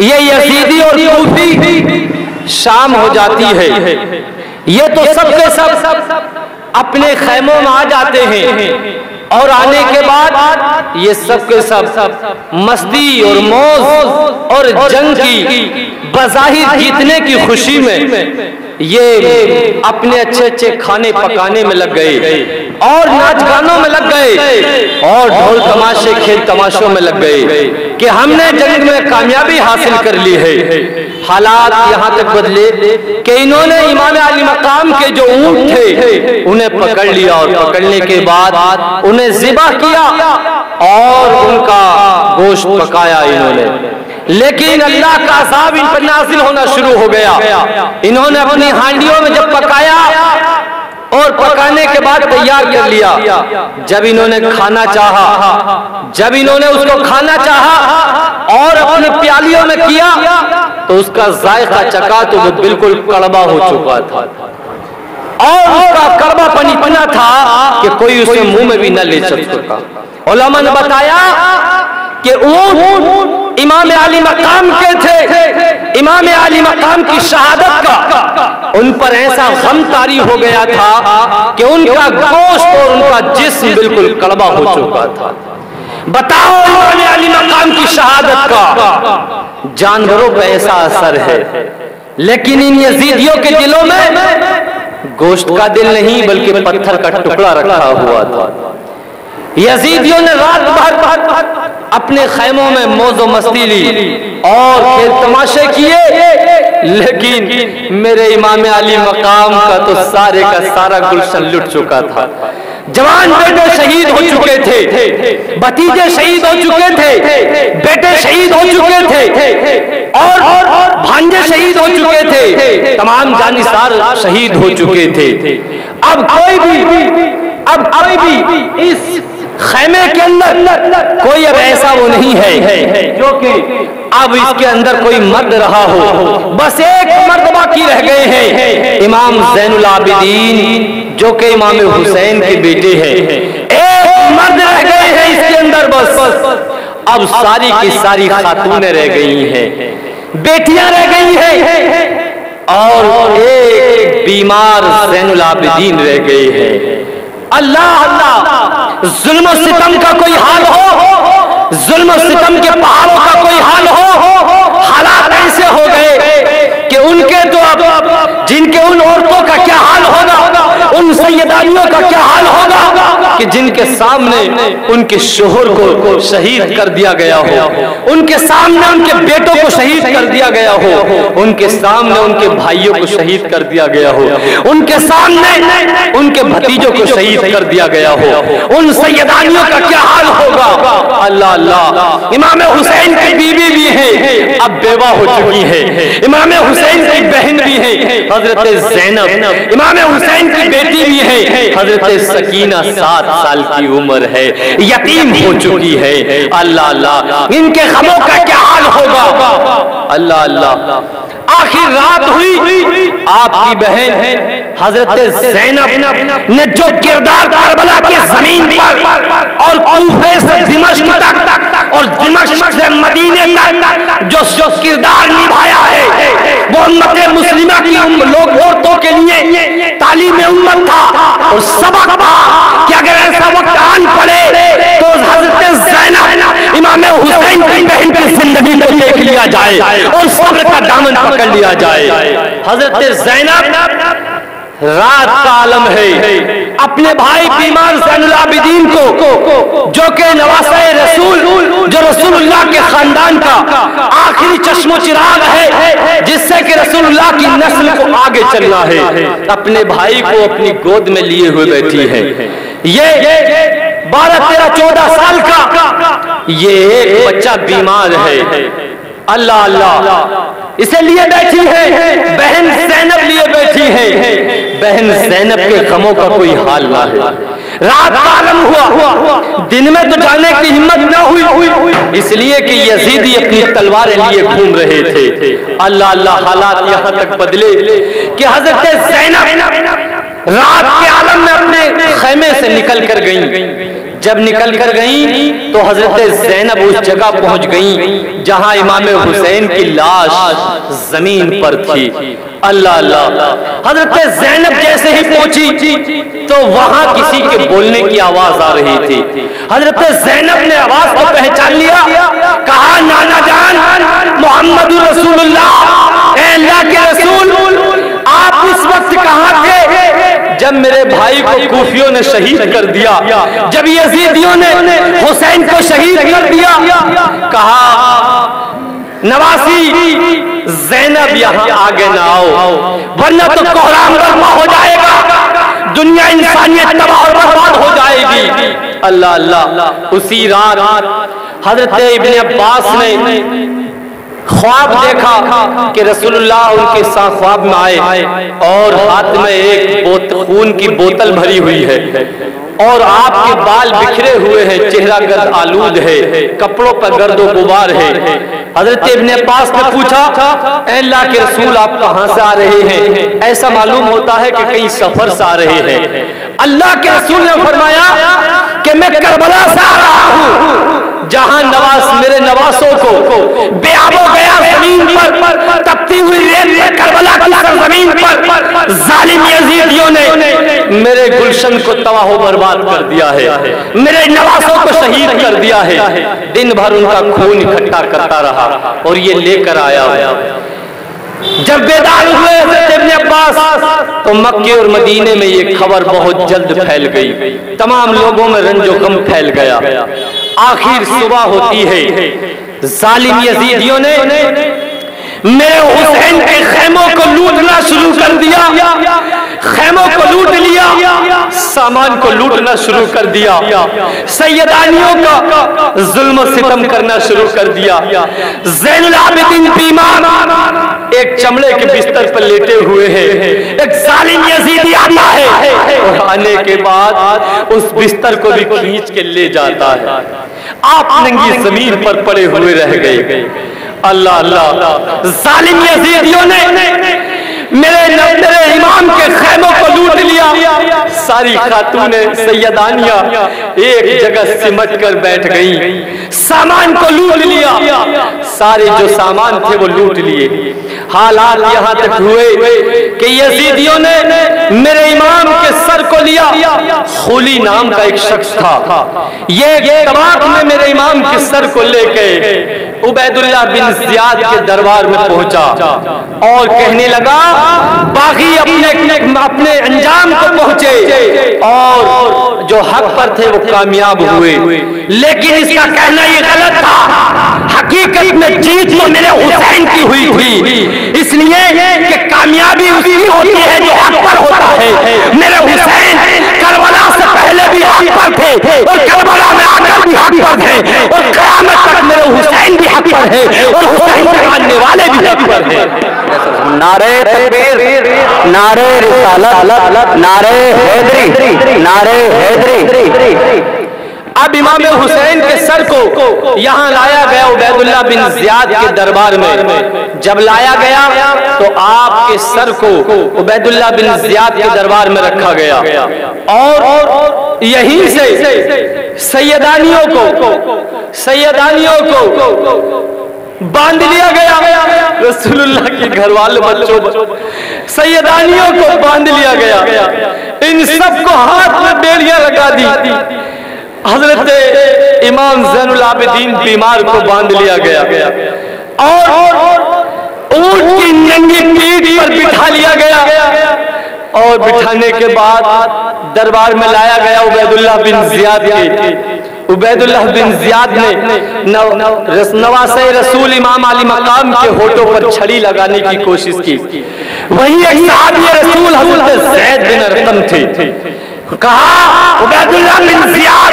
یہ یزیدی اور کوفی شام ہو جاتی ہے، یہ تو سب کے سب اپنے خیموں میں آ جاتے ہیں، اور آنے کے بعد یہ سب کے سب مستی اور موج اور جنگ کی بظاہر جیتنے کی خوشی میں یہ اپنے اچھے اچھے کھانے پکانے میں لگ گئے، اور ناچ گانوں میں لگ گئے، اور ڈھول تماشے کھیل تماشوں میں لگ گئے کہ ہم نے جنگ میں کامیابی حاصل کر لی ہے۔ حالات یہاں تک بدلے کہ انہوں نے امام علی مقام کے جو اونٹ تھے انہیں پکڑ لیا، اور پکڑنے کے بعد انہیں ذبح کیا اور ان کا گوشت پکایا انہوں نے۔ لیکن اللہ کا عذاب ان پر نازل ہونا شروع ہو گیا۔ انہوں نے اپنی ہانڈیوں میں جب پکایا اور پکانے کے بعد تیار کر لیا، جب انہوں نے کھانا چاہا، جب انہوں نے اس کو کھانا چاہا اور اپنی پیالیوں میں کیا تو اس کا ذائقہ چکھا تو وہ بالکل کڑوا ہو چکا تھا، اور اس کا کڑوا پن اتنا تھا کہ کوئی اسے منہ میں بھی نہ لے سکتا۔ علماء نے بتایا کہ اونٹ امام علی مقام کے تھے، امام علی مقام کی شہادت کا ان پر ایسا غم طاری ہو گیا تھا کہ ان کا گوشت اور ان کا جسم بالکل کڑوا ہو چکا تھا۔ بتاؤ امام علی مقام کی شہادت کا جانوروں پہ ایسا اثر ہے، لیکن ان یزیدیوں کے دلوں میں گوشت کا دل نہیں بلکہ پتھر کا ٹکڑا رکھا ہوا تھا۔ یزیدیوں نے رات بھر اپنے خیموں میں موج و مستی لی اور کھیل تماشے کیے، لیکن میرے امام علی مقام کا تو سارے کا سارا گلشن لٹ چکا تھا۔ جوان بیٹے شہید ہو چکے تھے، بھتیجے شہید ہو چکے تھے، بیٹے شہید ہو چکے تھے، اور بھانجے شہید ہو چکے تھے، تمام جانثار شہید ہو چکے تھے۔ اب کوئی بھی اس خیمے کے اندر کوئی اب ایسا وہ نہیں ہے جو کہ اب اس کے اندر کوئی مرد رہا ہو، بس ایک مرد باقی رہ گئے ہیں، امام زین العابدین جو کہ امام حسین کے بیٹے ہیں۔ ایک مرد رہ گئے ہیں اس کے اندر، بس اب ساری کی ساری خاتونیں رہ گئی ہیں، بیٹیاں رہ گئی ہیں، اور ایک بیمار زین العابدین رہ گئے ہیں۔ اللہ ظلم و ستم کا کوئی حال ہو، ظلم و ستم کے پہاڑوں کا کوئی حال ہو، حالات ایسے ہو گئے کہ ان کے تو اب جن کے ان عورتوں کا کیا حال ہوگا، ان سیدانیوں کا کیا حال ہوگا کہ جن کے سامنے ان کے شوہر کو شہید کر دیا گیا ہو، ان کے سامنے ان کے بیٹوں کو شہید کر دیا گیا ہو، ان کے سامنے ان کے بھائیوں کو شہید کر دیا گیا ہو، ان کے سامنے ان کے بھتیجوں کو شہید کر دیا گیا ہو، ان سیدانیوں کا کیا حال ہوگا۔ اللہ اللہ، امام حسین کی بیوی بھی ہے، اب بیوہ ہو چکی ہے، امام حسین کی بہن بھی ہے حضرت زینب، امام حسین کی بیٹی بھی ہے حضرت سکینہ، 7 سال کی عمر ہے، یتیم ہو چکی ہے۔ اللہ اللہ، ان کے غموں کا کیا حال ہوگا۔ اللہ اللہ، آخر رات ہوئی، آپ کی بہن حضرت زینب نے جو کردار کربلا کی زمین پر اور کوفے سے دمشق تک اور دمشق سے مدینے تک جو کردار نبھایا ہے، وہ امت مسلمہ کی عورتوں کے لیے تعلیم امت تھا، اور سبق تھا کہ اگر ایسا وقت آن پڑے تو حضرت زینب امام حسین کی بہن کی زندگی کو دیکھ لیا جائے اور صبر کا دامن پکڑ لیا جائے۔ حضرت زینب رات کا عالم ہے، اپنے بھائی بیمار زین العابدین کو جو کہ نواسہ رسول، جو رسول اللہ کے خاندان کا آخری چشم و چراغ ہے، جس سے کہ رسول اللہ کی نسل کو آگے چلنا ہے، اپنے بھائی کو اپنی گود میں لیے ہوئے بیٹھی ہے۔ یہ 12 13 14 سال کا یہ ایک بچہ بیمار ہے۔ اللہ اللہ، اسے لیے بیٹھی ہے، بہن زینب لیے بیٹھی ہے، بہن زینب کے غموں کا کوئی حال نہ ہے۔ رات کا عالم ہوا، دن میں تو جانے کی ہمت نہ ہوئی، اس لیے کہ یزیدی اپنی تلواریں لیے گھوم رہے تھے۔ اللہ اللہ، حالات یہاں تک بدلے کہ حضرت زینب رات کے عالم میں اپنے خیمے سے نکل کر گئیں، جب نکل کر گئیں تو حضرت زینب اس جگہ پہنچ گئیں جہاں امام حسین کی لاش زمین پر تھی۔ اللہ اللہ، حضرت زینب جیسے ہی پہنچی تو وہاں کسی کے بولنے کی آواز آ رہی تھی۔ حضرت زینب نے آواز کو پہچان لیا، کہا نانا جان محمد رسول اللہ، اے اللہ کے رسول آپ اس وقت کہاں تھے جب میرے بھائی کو کوفیوں نے شہید کر دیا، جب یزیدیوں نے حسین کو شہید کر دیا؟ کہا نواسی زینب یہاں آگے نہ آؤ ورنہ تو کوہرام برپا ہو جائے گا، دنیا انسانیت تباہ اور برباد ہو جائے گی۔ اللہ اللہ، اسی رات حضرت ابن عباس نے خواب دیکھا کہ رسول اللہ ان کے ساتھ خواب میں آئے اور ہاتھ میں ایک خون کی بوتل بھری ہوئی ہے اور آپ کے بال بکھرے ہوئے ہیں، چہرہ گرد آلود ہے، کپڑوں پر گرد و غبار ہے۔ حضرت ابن عباس نے پوچھا اے اللہ کے رسول آپ کہاں سے آ رہے ہیں؟ ایسا معلوم ہوتا ہے کہ کئی سفر سے آ رہے ہیں۔ اللہ کے رسول نے فرمایا کہ میں کربلا سے آ رہا ہوں جہاں میرے نواسوں کو بے آب و گیا زمین پر تپتی ہوئی ریت پر کربلا کی سرزمین پر ظالم یزیدیوں نے میرے گلشن کو تباہ و برباد کر دیا ہے، میرے نواسوں کو شہید کر دیا ہے۔ دن بھر ان کا خون اکٹھا کرتا رہا اور یہ لے کر آیا۔ جب بیدار ہوئے حضرت ابن عباس تو مکے اور مدینے میں یہ خبر بہت جلد پھیل گئی، تمام لوگوں میں رنج و غم پھیل گیا۔ آخر صبح ہوتی ہے، ظالم یزیدیوں نے میرے حسین کے خیموں کو لوٹنا شروع کر دیا، خیموں کو لوٹ لیا، سامان کو لوٹنا شروع کر دیا، سیدانیوں کا ظلم و ستم کرنا شروع کر دیا۔ زین العابدین بیمار ایک چمڑے کے بستر پر لیٹے ہوئے ہیں، ایک ظالم یزیدی آتا ہے اور آنے کے بعد اس بستر کو بھی کھینچ کے لے جاتا ہے۔ آپ ننگی زمین پر پڑے ہوئے رہ گئے۔ اللہ اللہ، ظالم یزیدیوں نے میرے امام کے خیموں کو لوٹ لیا، ساری خاتون سیدانیاں ایک جگہ سمٹ کر بیٹھ گئیں، سامان کو لوٹ لیا، سارے جو سامان تھے وہ لوٹ لیے۔ حالات یہاں تک ہوئے کہ یزیدیوں نے میرے امام کے سر کو لیا۔ خولی نام کا ایک شخص تھا، یہ طواف میں میرے امام کے سر کو لے کے عبید اللہ بن زیاد کے دربار میں پہنچا اور کہنے لگا باغی اپنے انجام کو پہنچے اور جو حق پر تھے وہ کامیاب ہوئے، لیکن اس کا کہنا یہ غلط تھا۔ حقیقت میں جیت تو میرے حسین کی ہوئی تھی، اس لیے کہ کامیابی اسی ہوتی ہے جو حق پر ہوتا ہے۔ میرے حسین کربلا سے پہلے بھی حق پر تھے اور کربلا میں آ کر بھی حق پر تھے اور قیامت تک میرے حسین بھی حق پر ہے اور حسین کے ماننے والے بھی حق پر ہیں۔ نعرہ تکبیر، نعرہ رسالت، نعرہ حیدری، نعرہ حیدری۔ اب امام حسین کے سر کو یہاں لایا گیا عبید اللہ بن زیاد کے دربار میں۔ جب لایا گیا تو آپ کے سر کو عبید اللہ بن زیاد کے دربار میں رکھا گیا اور یہیں سے سیدانیوں کو باندھ لیا گیا۔ رسول اللہ کے گھر والے بچوں سیدانیوں کو باندھ لیا گیا، ان سب کو ہاتھ میں بیڑیاں لگا دی۔ حضرت امام زین العابدین بیمار کو باندھ لیا گیا اور اونٹ کی ننگی پیٹھ پر بٹھا لیا گیا اور بٹھانے کے بعد دربار میں لایا گیا عبید اللہ بن زیاد کے۔ عبید اللہ بن زیاد نے نواسہ رسول امام علی مقام کے ہونٹوں پر چھڑی لگانے کی کوشش کی۔ وہی ایک صحابی رسول حضرت زید بن ارقم تھے، کہا عبید اللہ بن زیاد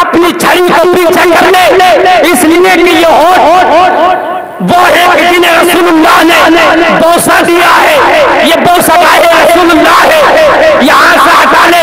اپنی چھڑی کو پیچھے کر لے، اس لیے کہ یہ ہونٹ وہ ہے کہ جنہیں رسول اللہ نے بوسہ دیا ہے، یہ بوسہ گاہ رسول اللہ ہے، یہاں سے ہٹا لے۔